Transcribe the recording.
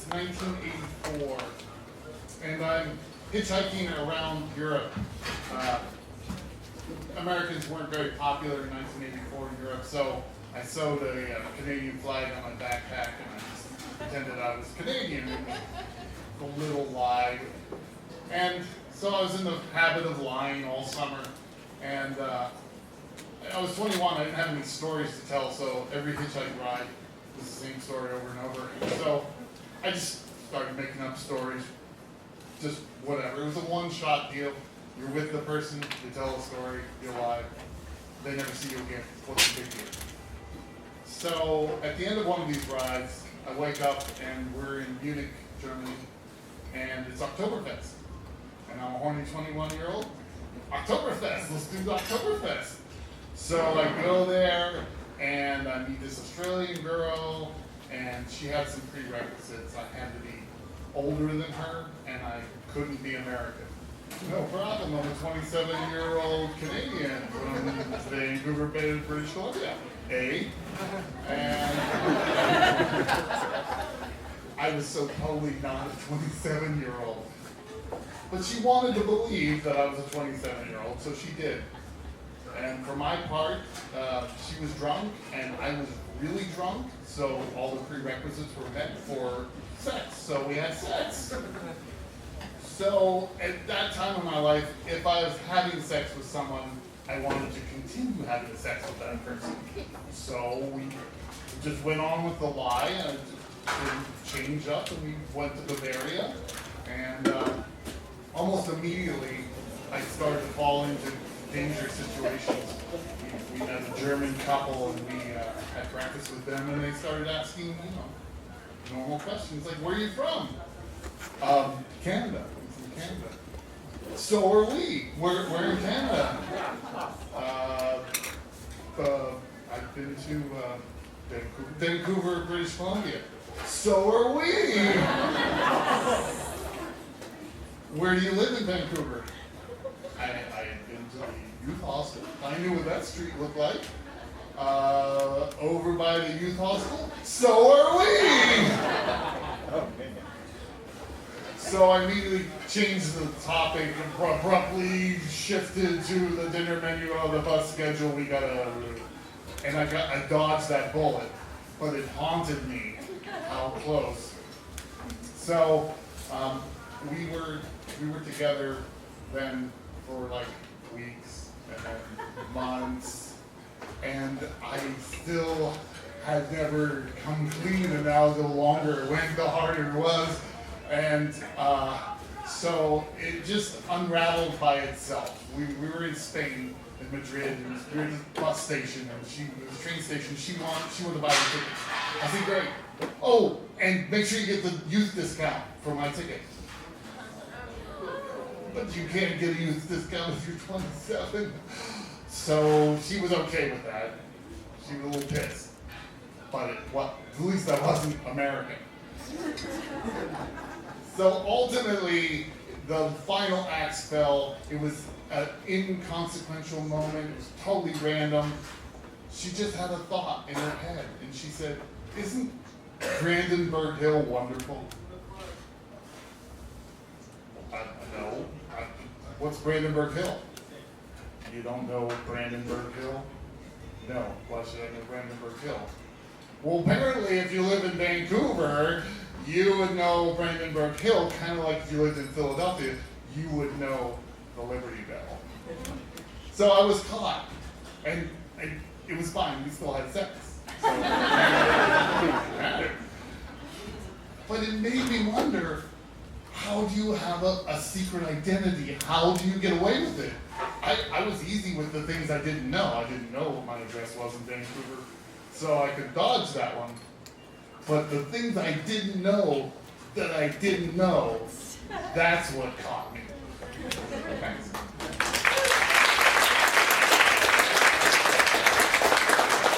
1984, and I'm hitchhiking around Europe. Americans weren't very popular in 1984 in Europe, so I sewed a Canadian flag on my backpack, and I just pretended I was Canadian. It was a little lie. And so I was in the habit of lying all summer, and I was 21, I didn't have any stories to tell, so every hitchhike ride was the same story over and over. So I just started making up stories, just whatever. It was a one-shot deal. You're with the person, you tell a story, you lie, they never see you again. What's the big deal? So at the end of one of these rides, I wake up and we're in Munich, Germany, and it's Oktoberfest. And I'm a horny 21-year-old. Oktoberfest, let's do the Oktoberfest. So I go there and I meet this Australian girl, and she had some prerequisites. I had to be older than her, and I couldn't be American. No problem, I'm a 27-year-old Canadian from Vancouver, British Columbia. And I was so totally not a 27-year-old. But she wanted to believe that I was a 27-year-old, so she did. And for my part, she was drunk, and I was really drunk, so all the prerequisites were met for sex, so we had sex. So at that time in my life, if I was having sex with someone, I wanted to continue having sex with that person. So we just went on with the lie, and it changed up, and we went to Bavaria, and almost immediately I started to fall into dangerous situations. We met a German couple, and we had breakfast with them, and they started asking, normal questions like, "Where are you from?" Canada. I'm from Canada. So are we. We're in Canada. I've been to Vancouver, British Columbia. So are we. Where do you live in Vancouver? I had been to the youth hostel. I knew what that street looked like. Over by the youth hostel. So are we. So I immediately changed the topic and abruptly shifted to the dinner menu of the bus schedule. I dodged that bullet, but it haunted me how close. So we were together then for like weeks and then months, and I still had never come clean, and now the longer it went, the harder it was. And so it just unraveled by itself. We were in Spain, in Madrid, and we were at the bus station, and the train station, she wanted to buy the tickets. I said, great. Oh, and make sure you get the youth discount for my ticket. But you can't get a youth discount if you're 27. So she was okay with that. She was a little pissed. But at least I wasn't American. So ultimately, the final axe fell. It was an inconsequential moment. It was totally random. She just had a thought in her head, and she said, "Isn't Brandenburg Hill wonderful?" No. What's Brandenburg Hill? You don't know Brandenburg Hill? No. Why should I know Brandenburg Hill? Well, apparently, if you live in Vancouver, you would know Brandenburg Hill, kind of like if you lived in Philadelphia, you would know the Liberty Bell. So I was caught, and it was fine. We still had sex. So, but it made me wonder, how do you have a secret identity? How do you get away with it? I was easy with the things I didn't know. I didn't know what my address was in Vancouver, so I could dodge that one. But the things I didn't know that I didn't know, that's what caught me. Thanks.